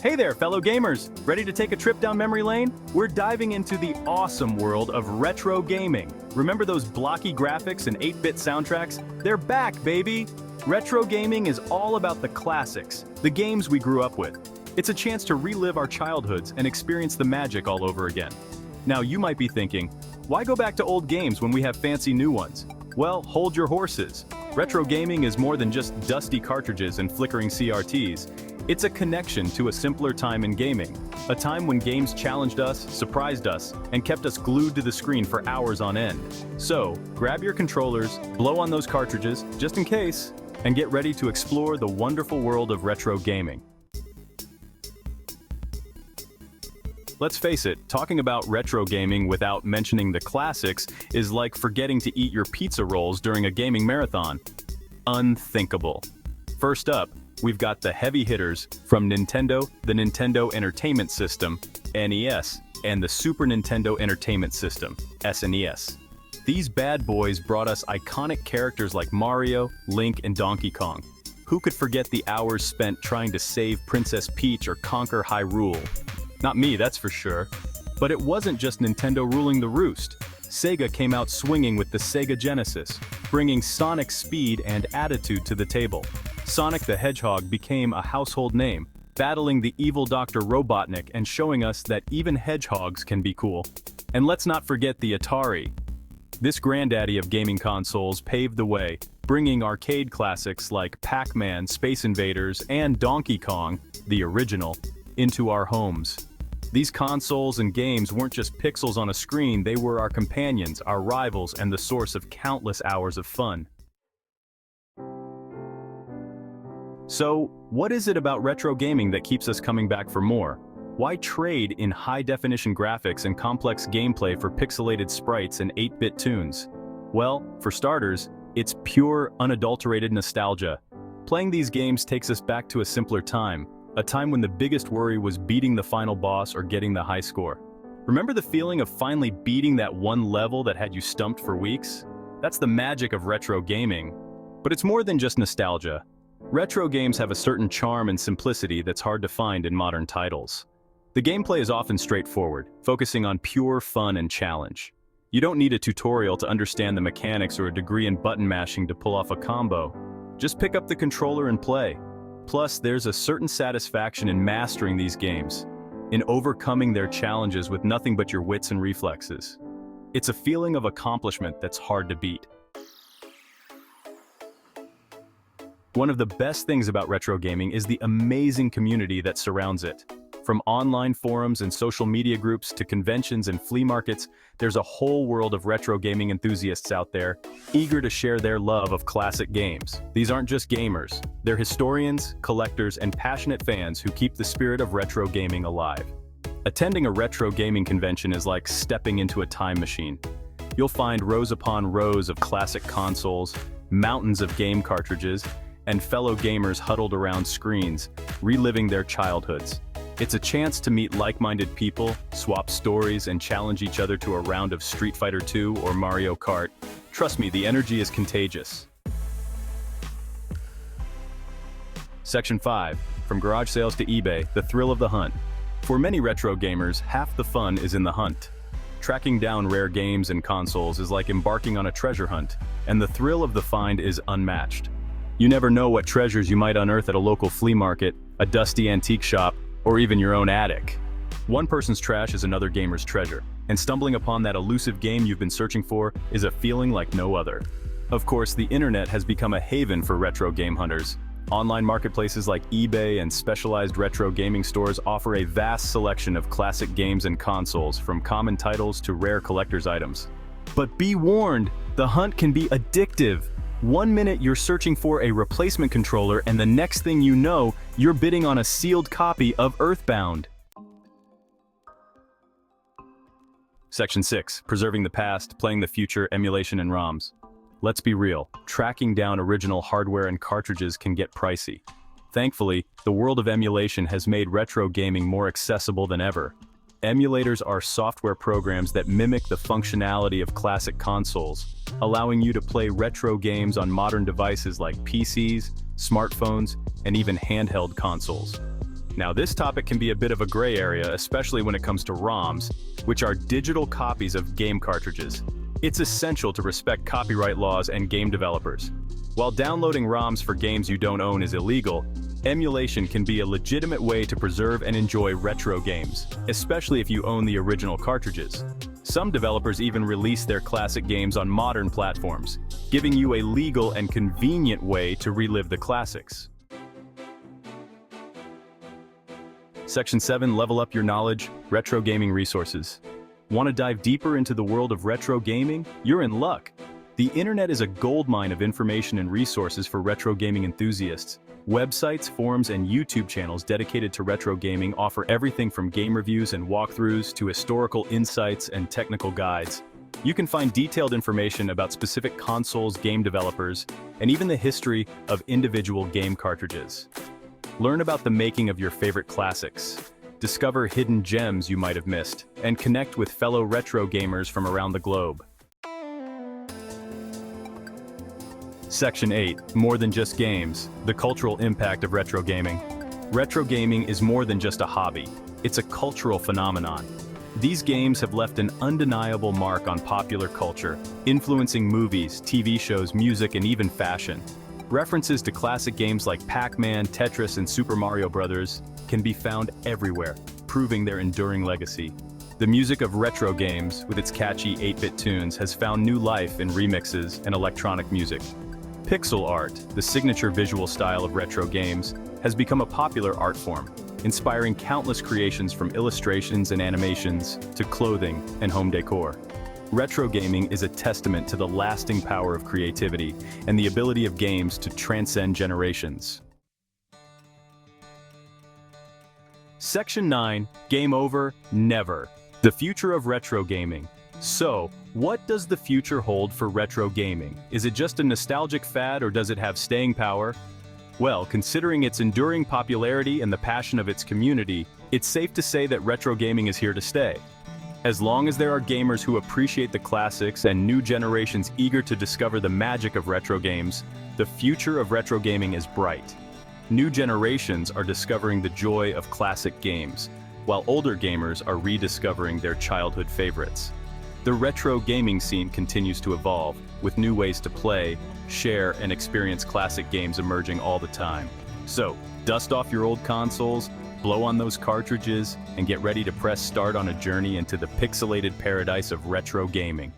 Hey there, fellow gamers! Ready to take a trip down memory lane? We're diving into the awesome world of retro gaming. Remember those blocky graphics and 8-bit soundtracks? They're back, baby! Retro gaming is all about the classics, the games we grew up with. It's a chance to relive our childhoods and experience the magic all over again. Now you might be thinking, why go back to old games when we have fancy new ones? Well, hold your horses. Retro gaming is more than just dusty cartridges and flickering CRTs. It's a connection to a simpler time in gaming, a time when games challenged us, surprised us, and kept us glued to the screen for hours on end. So, grab your controllers, blow on those cartridges, just in case, and get ready to explore the wonderful world of retro gaming. Let's face it, talking about retro gaming without mentioning the classics is like forgetting to eat your pizza rolls during a gaming marathon. Unthinkable. First up, we've got the heavy hitters from Nintendo, the Nintendo Entertainment System, NES, and the Super Nintendo Entertainment System, SNES. These bad boys brought us iconic characters like Mario, Link, and Donkey Kong. Who could forget the hours spent trying to save Princess Peach or conquer Hyrule? Not me, that's for sure. But it wasn't just Nintendo ruling the roost. Sega came out swinging with the Sega Genesis, bringing Sonic speed and attitude to the table. Sonic the Hedgehog became a household name, battling the evil Dr. Robotnik and showing us that even hedgehogs can be cool. And let's not forget the Atari. This granddaddy of gaming consoles paved the way, bringing arcade classics like Pac-Man, Space Invaders, and Donkey Kong, the original, into our homes. These consoles and games weren't just pixels on a screen, they were our companions, our rivals, and the source of countless hours of fun. So, what is it about retro gaming that keeps us coming back for more? Why trade in high-definition graphics and complex gameplay for pixelated sprites and 8-bit tunes? Well, for starters, it's pure, unadulterated nostalgia. Playing these games takes us back to a simpler time, a time when the biggest worry was beating the final boss or getting the high score. Remember the feeling of finally beating that one level that had you stumped for weeks? That's the magic of retro gaming. But it's more than just nostalgia. Retro games have a certain charm and simplicity that's hard to find in modern titles. The gameplay is often straightforward, focusing on pure fun and challenge. You don't need a tutorial to understand the mechanics or a degree in button mashing to pull off a combo. Just pick up the controller and play. Plus, there's a certain satisfaction in mastering these games, in overcoming their challenges with nothing but your wits and reflexes. It's a feeling of accomplishment that's hard to beat. One of the best things about retro gaming is the amazing community that surrounds it. From online forums and social media groups to conventions and flea markets, there's a whole world of retro gaming enthusiasts out there, eager to share their love of classic games. These aren't just gamers, they're historians, collectors, and passionate fans who keep the spirit of retro gaming alive. Attending a retro gaming convention is like stepping into a time machine. You'll find rows upon rows of classic consoles, mountains of game cartridges, and fellow gamers huddled around screens, reliving their childhoods. It's a chance to meet like-minded people, swap stories, and challenge each other to a round of Street Fighter II or Mario Kart. Trust me, the energy is contagious. Section 5. From garage sales to eBay, the thrill of the hunt. For many retro gamers, half the fun is in the hunt. Tracking down rare games and consoles is like embarking on a treasure hunt, and the thrill of the find is unmatched. You never know what treasures you might unearth at a local flea market, a dusty antique shop, or even your own attic. One person's trash is another gamer's treasure, and stumbling upon that elusive game you've been searching for is a feeling like no other. Of course, the internet has become a haven for retro game hunters. Online marketplaces like eBay and specialized retro gaming stores offer a vast selection of classic games and consoles, from common titles to rare collector's items. But be warned, the hunt can be addictive. One minute you're searching for a replacement controller, and the next thing you know, you're bidding on a sealed copy of Earthbound. Section 6. Preserving the past, playing the future, emulation and ROMs. Let's be real, tracking down original hardware and cartridges can get pricey. Thankfully, the world of emulation has made retro gaming more accessible than ever. Emulators are software programs that mimic the functionality of classic consoles, allowing you to play retro games on modern devices like PCs, smartphones, and even handheld consoles. Now, this topic can be a bit of a gray area, especially when it comes to ROMs, which are digital copies of game cartridges. It's essential to respect copyright laws and game developers. While downloading ROMs for games you don't own is illegal, emulation can be a legitimate way to preserve and enjoy retro games, especially if you own the original cartridges. Some developers even release their classic games on modern platforms, giving you a legal and convenient way to relive the classics. Section 7, level up your knowledge, retro gaming resources. Want to dive deeper into the world of retro gaming? You're in luck. The internet is a goldmine of information and resources for retro gaming enthusiasts. Websites, forums, and YouTube channels dedicated to retro gaming offer everything from game reviews and walkthroughs to historical insights and technical guides. You can find detailed information about specific consoles, game developers, and even the history of individual game cartridges. Learn about the making of your favorite classics. Discover hidden gems you might have missed, and connect with fellow retro gamers from around the globe. Section 8, more than just games, the cultural impact of retro gaming. Retro gaming is more than just a hobby. It's a cultural phenomenon. These games have left an undeniable mark on popular culture, influencing movies, TV shows, music, and even fashion. References to classic games like Pac-Man, Tetris, and Super Mario Bros. Can be found everywhere, proving their enduring legacy. The music of retro games, with its catchy 8-bit tunes, has found new life in remixes and electronic music. Pixel art, the signature visual style of retro games, has become a popular art form, inspiring countless creations from illustrations and animations to clothing and home decor. Retro gaming is a testament to the lasting power of creativity and the ability of games to transcend generations. Section 9, Game Over, Never. The future of retro gaming. So, what does the future hold for retro gaming? Is it just a nostalgic fad, or does it have staying power? Well, considering its enduring popularity and the passion of its community, it's safe to say that retro gaming is here to stay. As long as there are gamers who appreciate the classics and new generations eager to discover the magic of retro games, the future of retro gaming is bright. New generations are discovering the joy of classic games, while older gamers are rediscovering their childhood favorites. The retro gaming scene continues to evolve, with new ways to play, share, and experience classic games emerging all the time. So, dust off your old consoles, blow on those cartridges, and get ready to press start on a journey into the pixelated paradise of retro gaming.